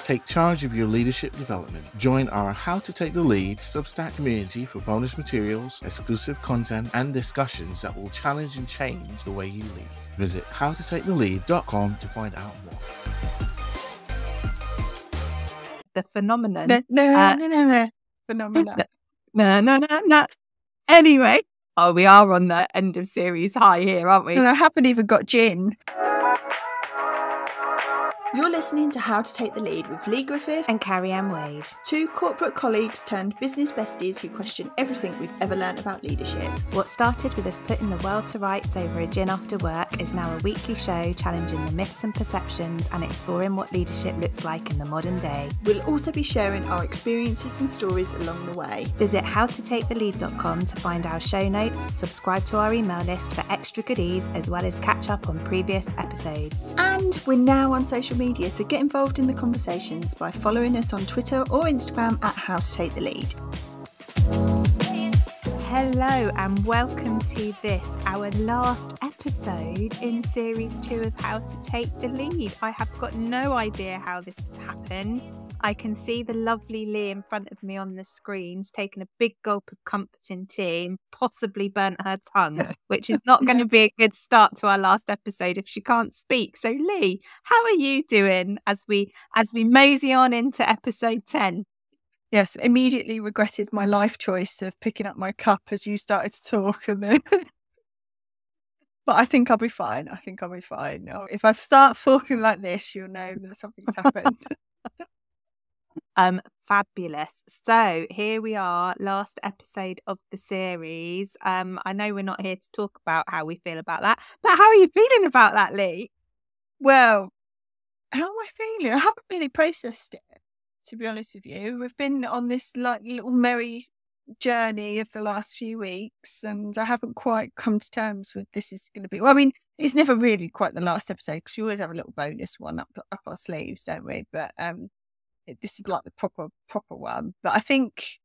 Take charge of your leadership development. Join our How to Take the Lead Substack community for bonus materials, exclusive content, and discussions that will challenge and change the way you lead. Visit howtotakethelead.com to find out more. The phenomenon. Phenomena. No. Anyway, we are on the end of series high here, aren't we? And I haven't even got gin. You're listening to How to Take the Lead with Lee Griffith And Carrie-Anne Wade. two corporate colleagues turned business besties who question everything we've ever learned about leadership. What started with us putting the world to rights over a gin after work is now a weekly show challenging the myths and perceptions and exploring what leadership looks like in the modern day. We'll also be sharing our experiences and stories along the way. Visit howtotakethelead.com to find our show notes, subscribe to our email list for extra goodies, as well as catch up on previous episodes. And we're now on social media, so get involved in the conversations by following us on Twitter or Instagram at How to Take the Lead. Hello and welcome to this, our last episode in series 2 of How to Take the Lead. I have got no idea how this has happened. I can see the lovely Lee in front of me on the screens taking a big gulp of comforting tea and possibly burnt her tongue, which is not going to be a good start to our last episode if she can't speak. So Lee, how are you doing as we mosey on into episode 10? Yes, immediately regretted my life choice of picking up my cup as you started to talk, and then. But I think I'll be fine. If I start talking like this, you'll know that something's happened. Fabulous. So here we are, last episode of the series. I know we're not here to talk about how we feel about that, but how are you feeling about that, Lee? Well, how am I feeling? I haven't really processed it, to be honest with you. We've been on this like little merry journey of the last few weeks, and I haven't quite come to terms with this is going to be. Well, I mean, it's never really quite the last episode because you always have a little bonus one up our sleeves, don't we? But this is like the proper one. But I think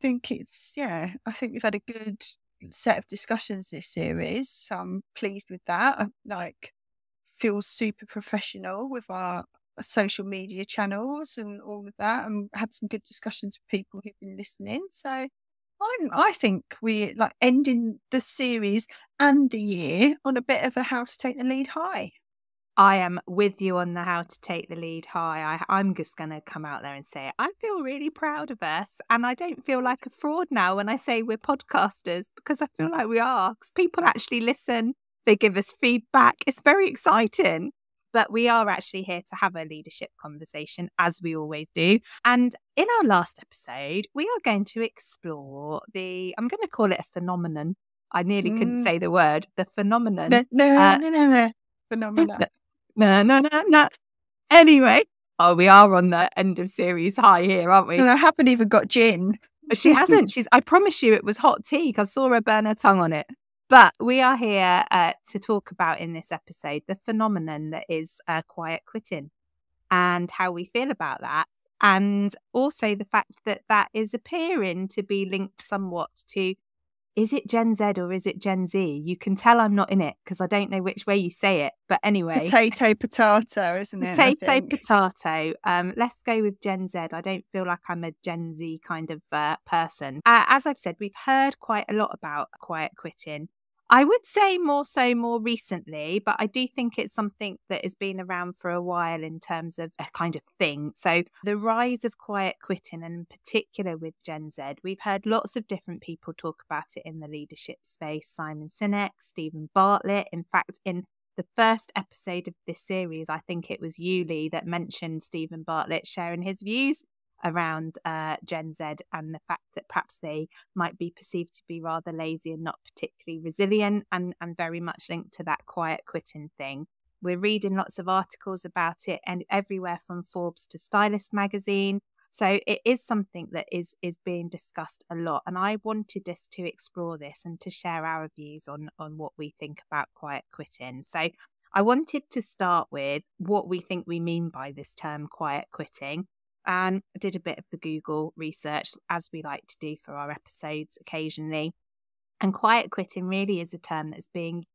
it's I think we've had a good set of discussions this series. So I'm pleased with that. I feel super professional with our social media channels and all of that, and had some good discussions with people who've been listening. So I think we're like ending the series and the year on a bit of a How to Take the Lead high. I am with you on the How to Take the Lead high. I'm just going to come out there and say it. I feel really proud of us, and I don't feel like a fraud now when I say we're podcasters, because I feel like we are, because people actually listen, they give us feedback. It's very exciting. But we are actually here to have a leadership conversation, as we always do. And in our last episode, we are going to explore I'm going to call it a phenomenon. I nearly couldn't say the word, the phenomenon. No. Phenomena. No. Anyway, we are on the end of series high here, aren't we? And I haven't even got gin. She hasn't. I promise you it was hot tea because I saw her burn her tongue on it. But we are here to talk about in this episode the phenomenon that is quiet quitting and how we feel about that. And also the fact that that is appearing to be linked somewhat to, is it Gen Z or is it Gen Z? You can tell I'm not in it because I don't know which way you say it. But anyway. Potato, isn't it? Potato. Let's go with Gen Z. I don't feel like I'm a Gen Z kind of person. As I've said, we've heard quite a lot about quiet quitting. I would say more recently, but I do think it's something that has been around for a while in terms of a kind of thing. So the rise of quiet quitting, and in particular with Gen Z, we've heard lots of different people talk about it in the leadership space. Simon Sinek, Stephen Bartlett. In fact, in the first episode of this series, I think it was you, Lee, that mentioned Stephen Bartlett sharing his views around Gen Z and the fact that perhaps they might be perceived to be rather lazy and not particularly resilient, and very much linked to that quiet quitting thing. We're reading lots of articles about it, and everywhere from Forbes to Stylist magazine. So it is something that is being discussed a lot, and I wanted us to explore this and to share our views on what we think about quiet quitting. So I wanted to start with what we think we mean by this term quiet quitting. And I did a bit of the Google research, as we like to do for our episodes occasionally. And quiet quitting really is a term that's being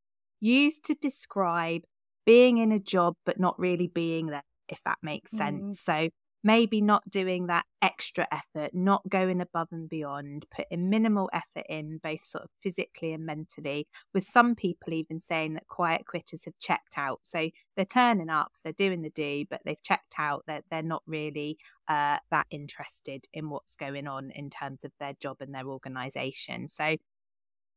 used to describe being in a job but not really being there, if that makes sense. So maybe not doing that extra effort, not going above and beyond, putting minimal effort in, both sort of physically and mentally, with some people even saying that quiet quitters have checked out. So they're turning up, they're doing the do, but they've checked out, they're not really that interested in what's going on in terms of their job and their organisation. So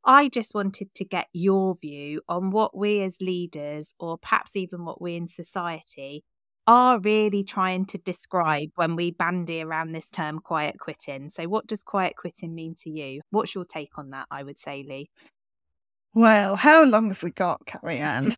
I just wanted to get your view on what we as leaders, or perhaps even what we in society, are really trying to describe when we bandy around this term quiet quitting. So what does quiet quitting mean to you? What's your take on that, I would say, Lee? Well, how long have we got, Carrie Ann?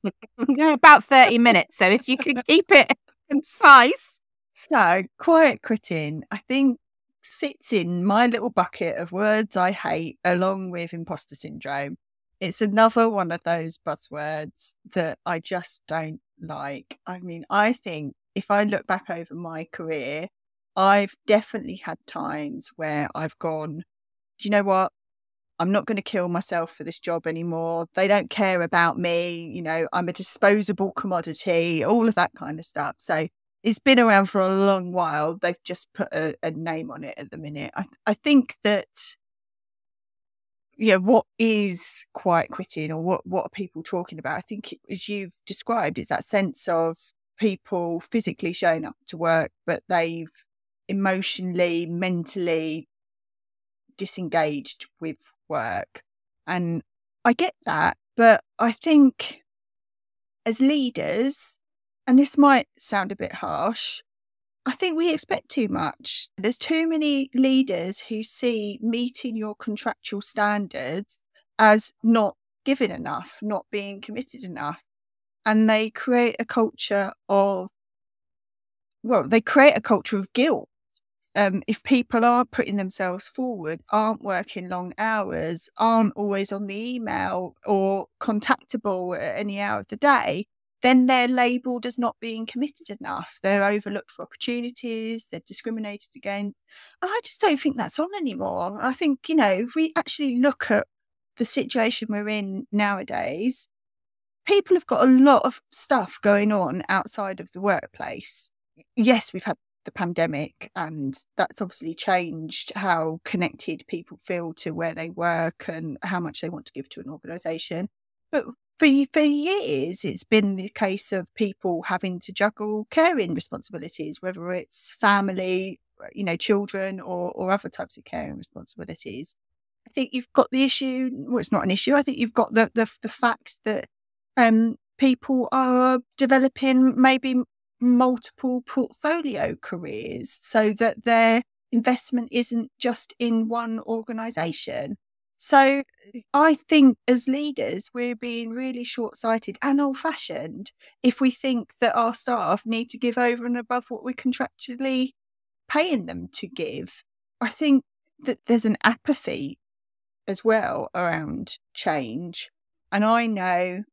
Yeah, about 30 minutes. So if you could keep it concise. So, quiet quitting, I think, sits in my little bucket of words I hate, along with imposter syndrome. It's another one of those buzzwords that I just don't like. I mean, I think if I look back over my career, I've definitely had times where I've gone, do you know what? I'm not going to kill myself for this job anymore. They don't care about me. You know, I'm a disposable commodity, all of that kind of stuff. So it's been around for a long while. They've just put a name on it at the minute. I think that, yeah, what is quiet quitting, or what are people talking about? I think, as you've described, it's that sense of people physically showing up to work, but they've emotionally, mentally disengaged with work. And I get that, but I think as leaders, and this might sound a bit harsh, I think we expect too much. There's too many leaders who see meeting your contractual standards as not giving enough, not being committed enough. And they create a culture of, guilt. If people aren't putting themselves forward, aren't working long hours, aren't always on the email or contactable at any hour of the day, then they're labelled as not being committed enough. They're overlooked for opportunities, they're discriminated against. And I just don't think that's on anymore. I think, you know, if we actually look at the situation we're in nowadays, people have got a lot of stuff going on outside of the workplace. Yes, we've had the pandemic, and that's obviously changed how connected people feel to where they work and how much they want to give to an organisation. But for years, it's been the case of people having to juggle caring responsibilities, whether it's family, you know, children, or other types of caring responsibilities. I think you've got the issue. Well, it's not an issue. I think you've got the fact that people are developing maybe multiple portfolio careers, so that their investment isn't just in one organisation. So I think as leaders, we're being really short-sighted and old-fashioned if we think that our staff need to give over and above what we're contractually paying them to give. I think that there's an apathy as well around change. And I know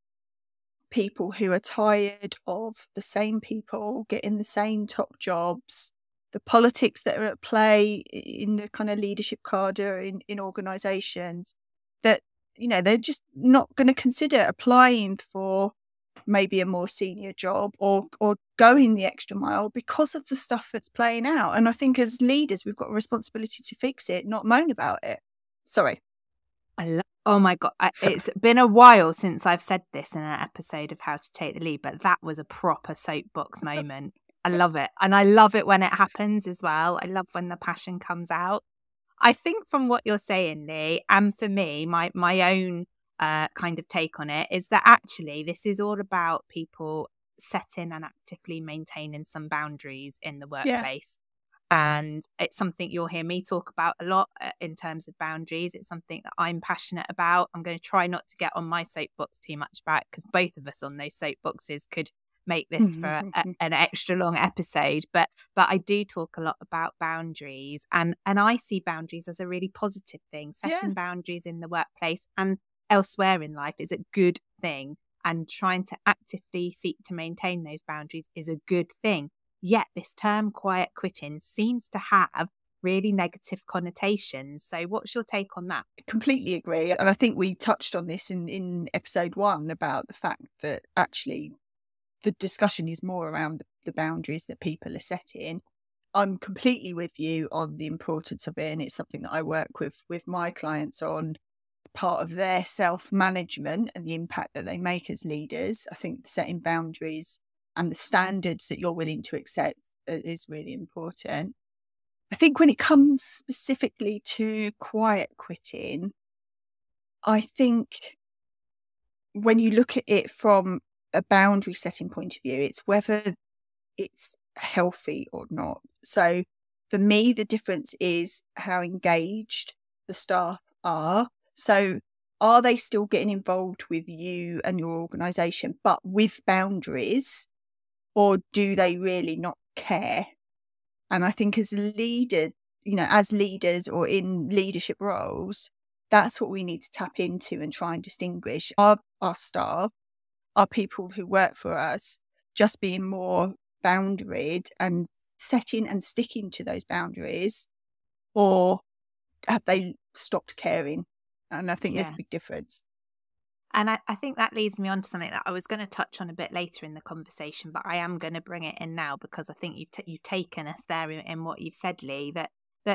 people who are tired of the same people getting the same top jobs, the politics that are at play in the kind of leadership cadre in organisations, that, you know, they're just not going to consider applying for maybe a more senior job or going the extra mile because of the stuff that's playing out. And I think as leaders, we've got a responsibility to fix it, not moan about it. Sorry. Oh my God, it's been a while since I've said this in an episode of How to Take the Lead, but that was a proper soapbox moment. I love it. And I love it when it happens as well. I love when the passion comes out. I think from what you're saying, Lee, and for me, my own kind of take on it is that actually this is all about people setting and actively maintaining some boundaries in the workplace. And it's something you'll hear me talk about a lot in terms of boundaries. It's something that I'm passionate about. I'm going to try not to get on my soapbox too much about, because both of us on those soapboxes could make this for an extra long episode. But I do talk a lot about boundaries, and I see boundaries as a really positive thing. Setting boundaries in the workplace and elsewhere in life is a good thing, and trying to actively seek to maintain those boundaries is a good thing. Yet this term quiet quitting seems to have really negative connotations. So what's your take on that? Completely agree. And I think we touched on this in episode 1 about the fact that actually the discussion is more around the boundaries that people are setting. I'm completely with you on the importance of it, and it's something that I work with my clients on, part of their self-management and the impact that they make as leaders. I think setting boundaries and the standards that you're willing to accept is really important. I think when it comes specifically to quiet quitting, I think when you look at it from a boundary setting point of view, it's whether it's healthy or not. So for me, the difference is how engaged the staff are. So are they still getting involved with you and your organisation, but with boundaries, or do they really not care? And I think as leaders, as leaders or in leadership roles, that's what we need to tap into and try and distinguish. Our staff, our people who work for us, just being more boundaried and setting and sticking to those boundaries, or have they stopped caring? And I think there's a big difference. And I think that leads me on to something that I was going to touch on a bit later in the conversation, but I am going to bring it in now because I think you've taken us there in what you've said, Lee, that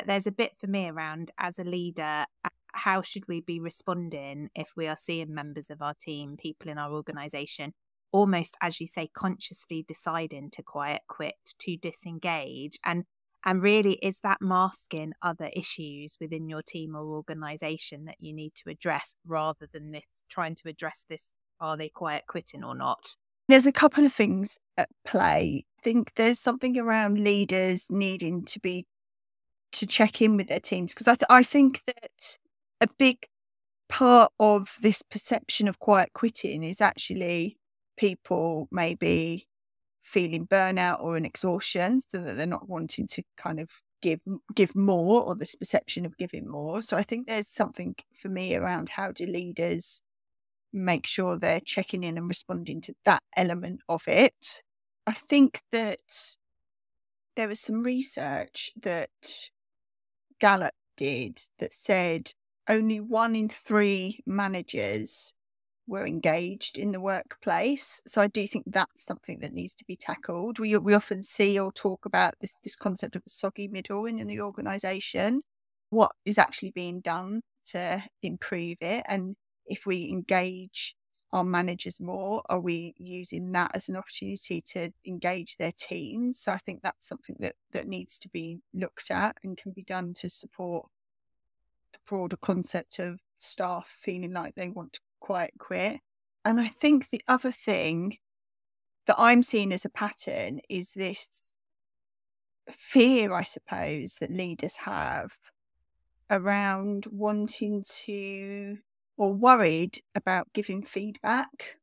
there's a bit for me around, as a leader, how should we be responding if we are seeing members of our team, people in our organisation, almost, as you say, consciously deciding to quiet quit, to disengage, and really, is that masking other issues within your team or organisation that you need to address, rather than this trying to address this, are they quiet quitting or not? There's a couple of things at play. I think there's something around leaders needing to check in with their teams, because I think that a big part of this perception of quiet quitting is actually people maybe feeling burnout or an exhaustion, so that they're not wanting to kind of give more, or this perception of giving more. So I think there's something for me around how do leaders make sure they're checking in and responding to that element of it. I think that there was some research that Gallup did that said only 1 in 3 managers were engaged in the workplace. So I do think that's something that needs to be tackled. We often see or talk about this concept of the soggy middle in the organisation. What is actually being done to improve it? And if we engage our managers more, are we using that as an opportunity to engage their teams? So I think that's something that needs to be looked at and can be done to support the broader concept of staff feeling like they want to quiet quit. And I think the other thing that I'm seeing as a pattern is this fear, I suppose, that leaders have around wanting to, or worried about giving feedback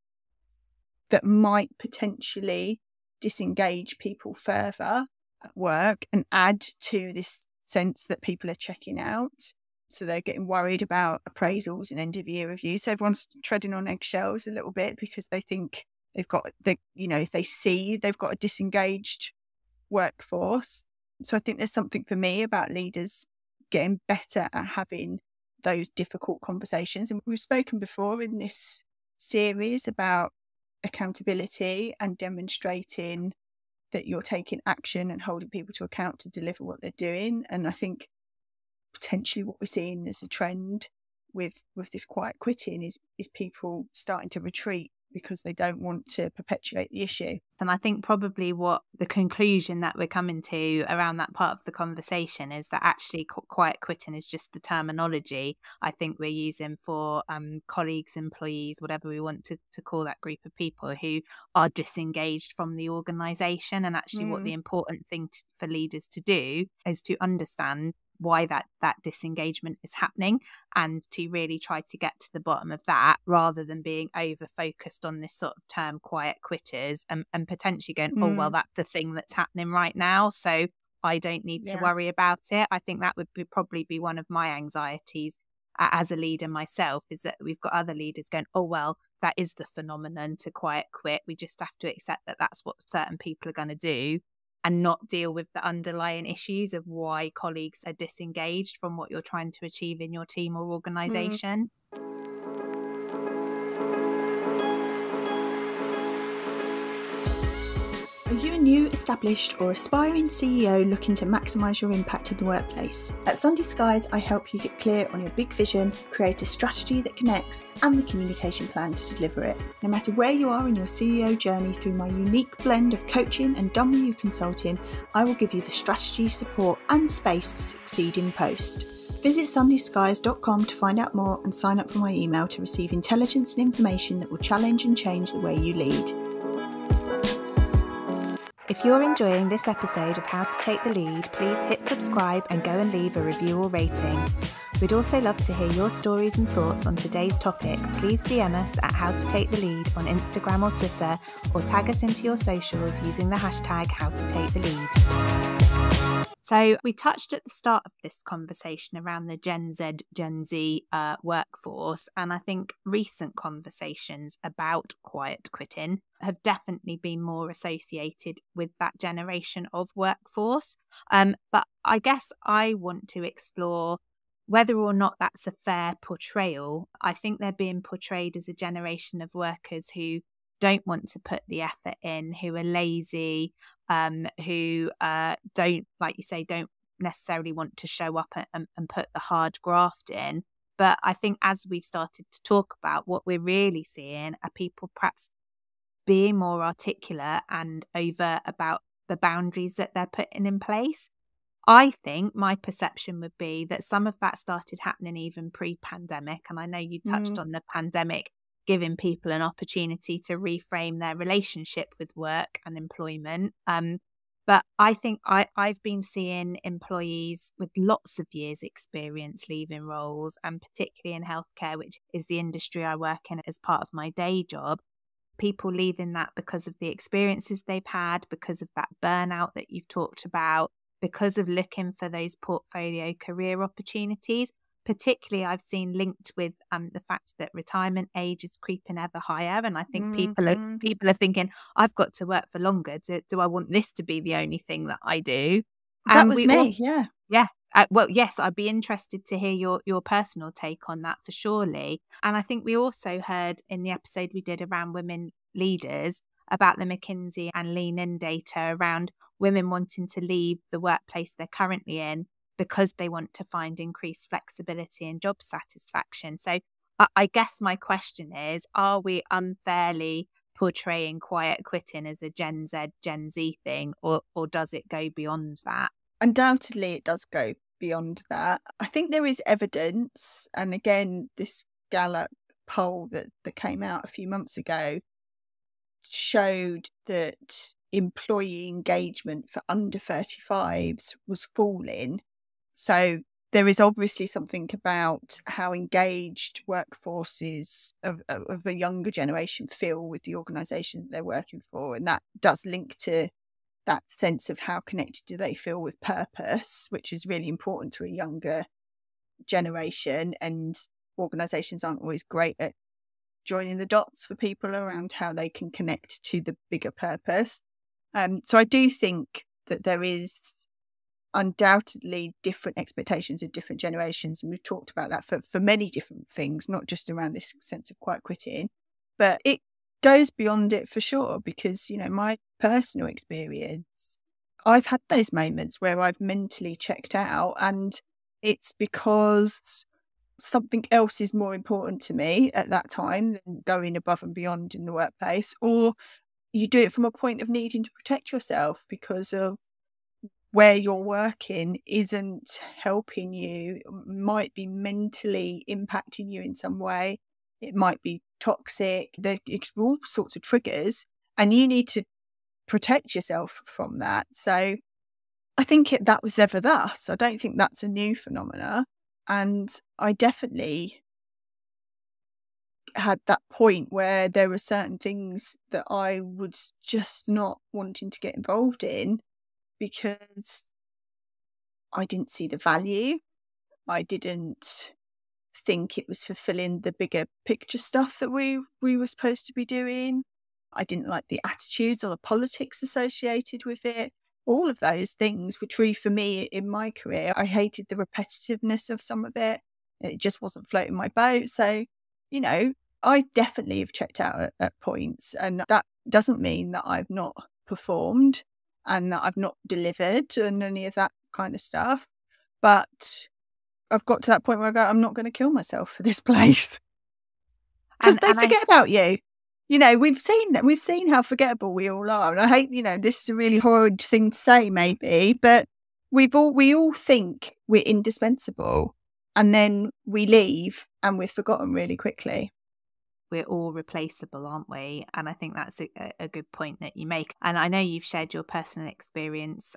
that might potentially disengage people further at work and add to this sense that people are checking out. So they're getting worried about appraisals and end of year reviews. So everyone's treading on eggshells a little bit because they think if they see they've got a disengaged workforce. So I think there's something for me about leaders getting better at having those difficult conversations. And we've spoken before in this series about accountability and demonstrating that you're taking action and holding people to account to deliver what they're doing. And I think potentially what we're seeing as a trend with this quiet quitting is people starting to retreat because they don't want to perpetuate the issue. And I think probably what the conclusion that we're coming to around that part of the conversation is that actually quiet quitting is just the terminology I think we're using for colleagues, employees, whatever we want to call that group of people who are disengaged from the organisation. And actually what the important thing for leaders to do is to understand why that disengagement is happening, and to really try to get to the bottom of that, rather than being over focused on this sort of term quiet quitters and potentially going, oh well, that's the thing that's happening right now, so I don't need to worry about it. I think that would probably be one of my anxieties as a leader myself, is that we've got other leaders going, oh well, that is the phenomenon to quiet quit, we just have to accept that that's what certain people are going to do, and not deal with the underlying issues of why colleagues are disengaged from what you're trying to achieve in your team or organisation. you a new, established or aspiring CEO looking to maximise your impact in the workplace? At Sunday Skies, I help you get clear on your big vision, create a strategy that connects and the communication plan to deliver it. No matter where you are in your CEO journey, through my unique blend of coaching and done-with-you consulting, I will give you the strategy, support and space to succeed in post. Visit sundayskies.com to find out more and sign up for my email to receive intelligence and information that will challenge and change the way you lead. If you're enjoying this episode of How to Take the Lead, please hit subscribe and go and leave a review or rating. We'd also love to hear your stories and thoughts on today's topic. Please DM us at How to Take the Lead on Instagram or Twitter, or tag us into your socials using the hashtag How to Take the Lead. So we touched at the start of this conversation around the Gen Z workforce, and I think recent conversations about quiet quitting have definitely been more associated with that generation of workforce. But I guess I want to explore whether or not that's a fair portrayal. I think they're being portrayed as a generation of workers who don't want to put the effort in, who are lazy, who don't, like you say, don't necessarily want to show up and put the hard graft in. But I think as we've started to talk about, what we're really seeing are people perhaps being more articulate and overt about the boundaries that they're putting in place. I think my perception would be that some of that started happening even pre-pandemic. And I know you touched on the pandemic giving people an opportunity to reframe their relationship with work and employment. But I think I've been seeing employees with lots of years experience leaving roles, and particularly in healthcare, which is the industry I work in as part of my day job, people leaving that because of the experiences they've had, because of that burnout that you've talked about, because of looking for those portfolio career opportunities. Particularly, I've seen linked with the fact that retirement age is creeping ever higher, and I think people are thinking, I've got to work for longer. Do I want this to be the only thing that I do? That was me, yeah. Well, yes, I'd be interested to hear your personal take on that for surely. And I think we also heard in the episode we did around women leaders about the McKinsey and Lean In data around women wanting to leave the workplace they're currently in because they want to find increased flexibility and job satisfaction. So I guess my question is, are we unfairly portraying quiet quitting as a Gen Z thing, or does it go beyond that? Undoubtedly, it does go beyond that. I think there is evidence, and again, this Gallup poll that came out a few months ago showed that employee engagement for under 35s was falling. So there is obviously something about how engaged workforces of a younger generation feel with the organisation they're working for. And that does link to that sense of how connected do they feel with purpose, which is really important to a younger generation. And organisations aren't always great at joining the dots for people around how they can connect to the bigger purpose. So I do think that there is undoubtedly different expectations of different generations, and we've talked about that for many different things, not just around this sense of quiet quitting, but it goes beyond it for sure, because my personal experience, I've had those moments where I've mentally checked out, and it's because something else is more important to me at that time than going above and beyond in the workplace, or you do it from a point of needing to protect yourself because of where you're working isn't helping you, might be mentally impacting you in some way. It might be toxic. There's all sorts of triggers, and you need to protect yourself from that. So I think that was ever thus. I don't think that's a new phenomena. And I definitely had that point where there were certain things that I was just not wanting to get involved in because I didn't see the value. I didn't think it was fulfilling the bigger picture stuff that we were supposed to be doing. I didn't like the attitudes or the politics associated with it. All of those things were true for me in my career. I hated the repetitiveness of some of it. It just wasn't floating my boat. So, I definitely have checked out at points, and that doesn't mean that I've not performed and that I've not delivered and any of that kind of stuff. But I've got to that point where I go, I'm not going to kill myself for this place. Because they forget about you. You know, we've seen how forgettable we all are. And I hate, you know, this is a really horrid thing to say maybe, but we all think we're indispensable. And then we leave and we're forgotten really quickly. We're all replaceable, aren't we? And I think that's a good point that you make. And I know you've shared your personal experience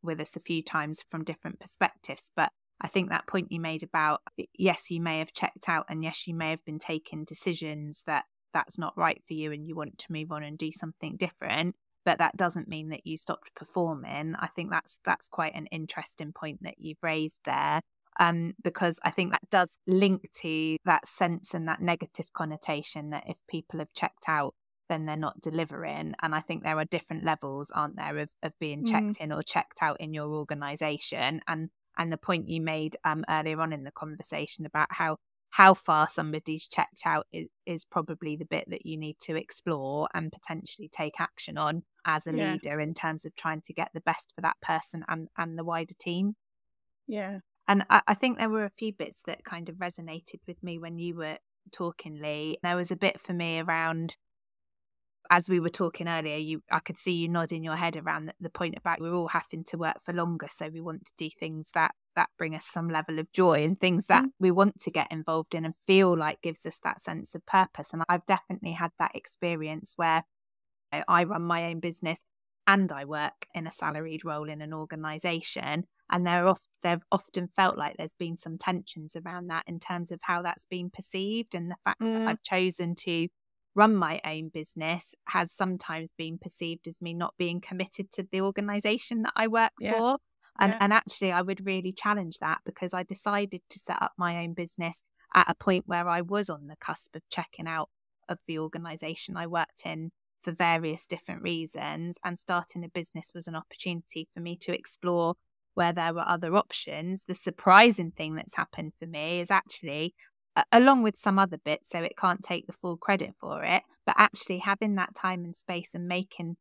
with us a few times from different perspectives, but I think that point you made about, yes, you may have checked out and yes, you may have been taking decisions that's not right for you and you want to move on and do something different, but that doesn't mean that you stopped performing. I think that's quite an interesting point that you've raised there. Because I think that does link to that sense and that negative connotation that if people have checked out, then they're not delivering. And I think there are different levels, aren't there, of being checked in or checked out in your organisation. And the point you made earlier on in the conversation about how far somebody's checked out is probably the bit that you need to explore and potentially take action on as a leader in terms of trying to get the best for that person and the wider team. Yeah. And I think there were a few bits that kind of resonated with me when you were talking, Lee. There was a bit for me around, as we were talking earlier, I could see you nodding your head around the point about we're all having to work for longer, so we want to do things that bring us some level of joy and things that we want to get involved in and feel like gives us that sense of purpose. And I've definitely had that experience where I run my own business and I work in a salaried role in an organisation. And they've often felt like there's been some tensions around that in terms of how that's been perceived. And the fact that I've chosen to run my own business has sometimes been perceived as me not being committed to the organisation that I work for. And actually, I would really challenge that, because I decided to set up my own business at a point where I was on the cusp of checking out of the organisation I worked in for various different reasons. And starting a business was an opportunity for me to explore where there were other options. The surprising thing that's happened for me is actually, along with some other bits, so it can't take the full credit for it, but actually having that time and space and making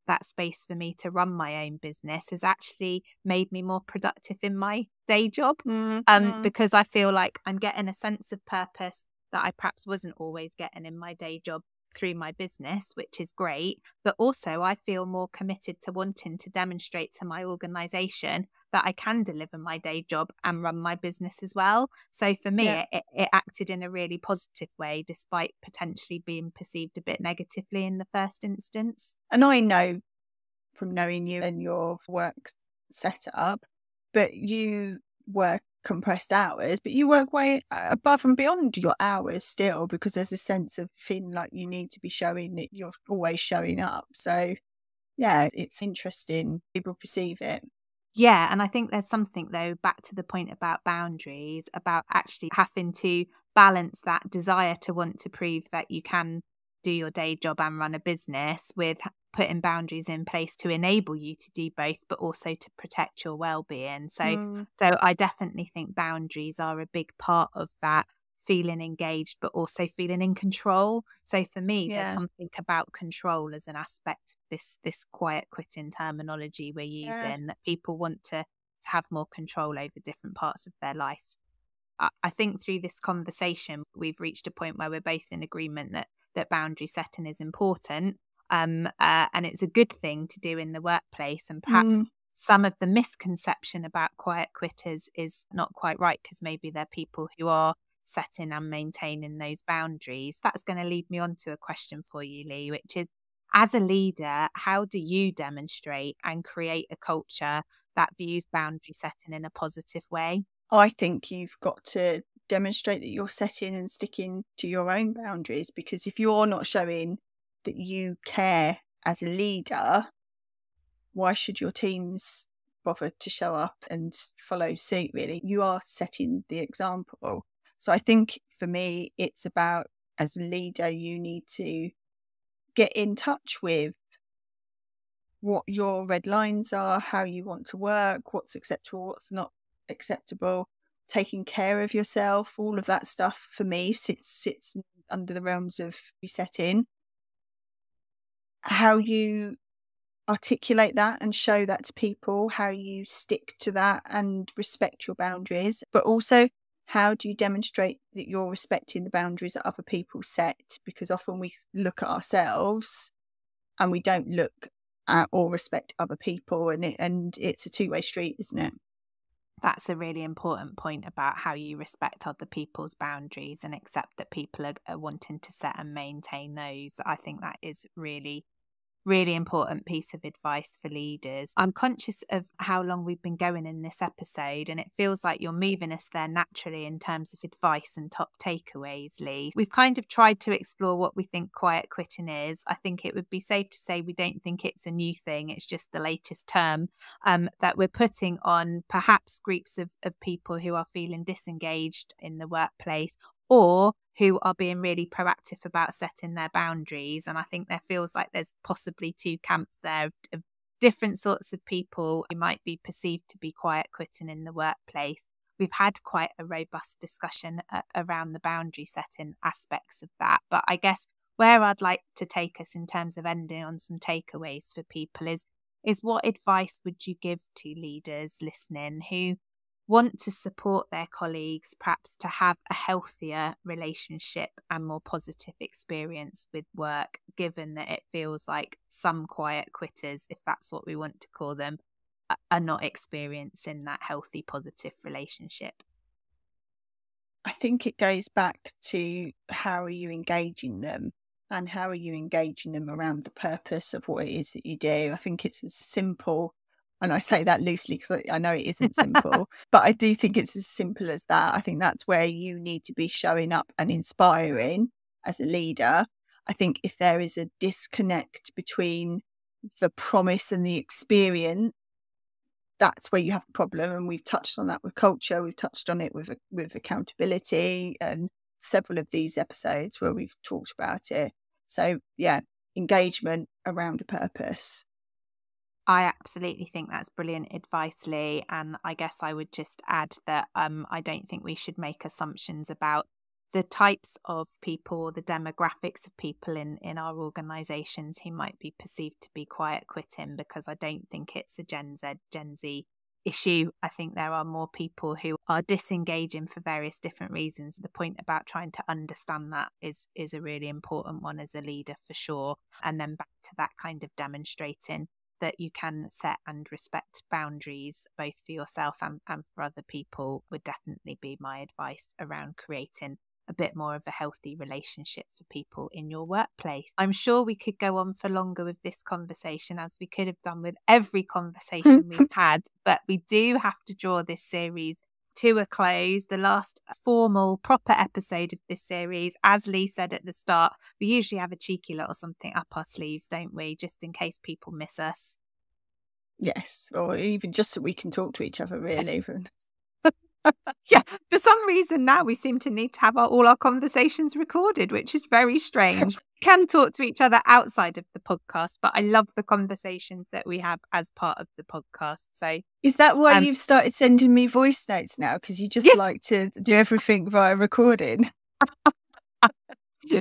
that space for me to run my own business has actually made me more productive in my day job. Because I feel like I'm getting a sense of purpose that I perhaps wasn't always getting in my day job through my business, which is great. But also I feel more committed to wanting to demonstrate to my organisation that I can deliver my day job and run my business as well. So for me, it acted in a really positive way, despite potentially being perceived a bit negatively in the first instance. And I know from knowing you and your work setup, but you work compressed hours, but you work way above and beyond your hours still, because there's a sense of feeling like you need to be showing that you're always showing up. So yeah, it's interesting. People perceive it. Yeah, and I think there's something, though, back to the point about boundaries, about actually having to balance that desire to want to prove that you can do your day job and run a business with putting boundaries in place to enable you to do both, but also to protect your well-being. So I definitely think boundaries are a big part of that, feeling engaged, but also feeling in control. So for me, there's something about control as an aspect of this quiet quitting terminology we're using, that people want to have more control over different parts of their life. I think through this conversation, we've reached a point where we're both in agreement that boundary setting is important, and it's a good thing to do in the workplace. And perhaps some of the misconception about quiet quitters is not quite right, because maybe they're people who are setting and maintaining those boundaries. That's going to lead me on to a question for you, Lee, which is, as a leader, how do you demonstrate and create a culture that views boundary setting in a positive way? I think you've got to demonstrate that you're setting and sticking to your own boundaries, because if you're not showing that you care as a leader, why should your teams bother to show up and follow suit? Really, you are setting the example. So I think for me, it's about, as a leader, you need to get in touch with what your red lines are, how you want to work, what's acceptable, what's not acceptable, taking care of yourself. All of that stuff for me sits under the realms of resetting. how you articulate that and show that to people, how you stick to that and respect your boundaries, but also how do you demonstrate that you're respecting the boundaries that other people set? Because often we look at ourselves and we don't look at or respect other people, and it's a two-way street, isn't it? That's a really important point about how you respect other people's boundaries and accept that people are wanting to set and maintain those. I think that is really important piece of advice for leaders. I'm conscious of how long we've been going in this episode, and it feels like you're moving us there naturally in terms of advice and top takeaways, Lee. We've kind of tried to explore what we think quiet quitting is. I think it would be safe to say we don't think it's a new thing. It's just the latest term that we're putting on perhaps groups of people who are feeling disengaged in the workplace, or who are being really proactive about setting their boundaries. And I think there feels like there's possibly two camps there of different sorts of people who might be perceived to be quiet quitting in the workplace. We've had quite a robust discussion around the boundary setting aspects of that. But I guess where I'd like to take us in terms of ending on some takeaways for people is what advice would you give to leaders listening who want to support their colleagues, perhaps to have a healthier relationship and more positive experience with work, given that it feels like some quiet quitters, if that's what we want to call them, are not experiencing that healthy, positive relationship? I think it goes back to how are you engaging them, and how are you engaging them around the purpose of what it is that you do. I think it's as simple, and I say that loosely because I know it isn't simple, but I do think it's as simple as that. I think that's where you need to be showing up and inspiring as a leader. I think if there is a disconnect between the promise and the experience, that's where you have a problem. And we've touched on that with culture. We've touched on it with accountability and several of these episodes where we've talked about it. So yeah, engagement around a purpose. I absolutely think that's brilliant advice, Lee. And I guess I would just add that I don't think we should make assumptions about the types of people, the demographics of people in our organisations who might be perceived to be quiet quitting, because I don't think it's a Gen Z issue. I think there are more people who are disengaging for various different reasons. The point about trying to understand that is a really important one as a leader, for sure. And then back to that kind of demonstrating that you can set and respect boundaries both for yourself and for other people would definitely be my advice around creating a bit more of a healthy relationship for people in your workplace. I'm sure we could go on for longer with this conversation, as we could have done with every conversation we've had, but we do have to draw this series to a close. The last formal, proper episode of this series, as Lee said at the start, we usually have a cheeky little something up our sleeves, don't we? Just in case people miss us. Yes, or even just so we can talk to each other, really. Yeah, for some reason now we seem to need to have all our conversations recorded, which is very strange. We can talk to each other outside of the podcast, but I love the conversations that we have as part of the podcast. So is that why you've started sending me voice notes now? Because you just like to do everything via recording?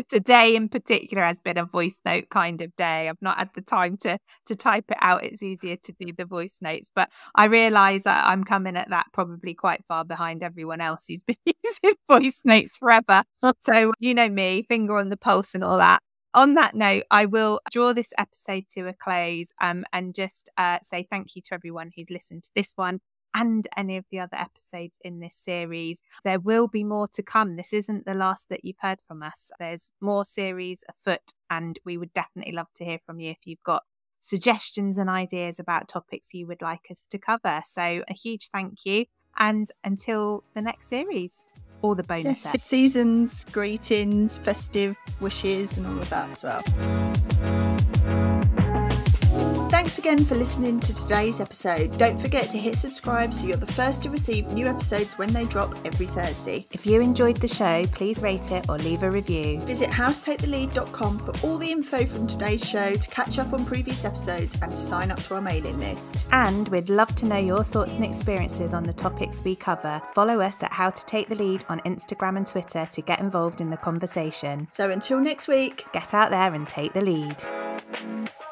Today in particular has been a voice note kind of day. I've not had the time to type it out. It's easier to do the voice notes, but I realise that I'm coming at that probably quite far behind everyone else who's been using voice notes forever. So you know me, finger on the pulse and all that. On that note, I will draw this episode to a close and just say thank you to everyone who's listened to this one and any of the other episodes in this series. There will be more to come. This isn't the last that you've heard from us. There's more series afoot, and we would definitely love to hear from you if you've got suggestions and ideas about topics you would like us to cover. So a huge thank you, and until the next series, all the bonus seasons, greetings, festive wishes and all of that as well. Thanks again for listening to today's episode. Don't forget to hit subscribe so you're the first to receive new episodes when they drop every Thursday. If you enjoyed the show, please rate it or leave a review. Visit howtotakethelead.com for all the info from today's show, to catch up on previous episodes and to sign up to our mailing list. And we'd love to know your thoughts and experiences on the topics we cover. Follow us at How to Take the Lead on Instagram and Twitter to get involved in the conversation. So until next week, get out there and take the lead. you.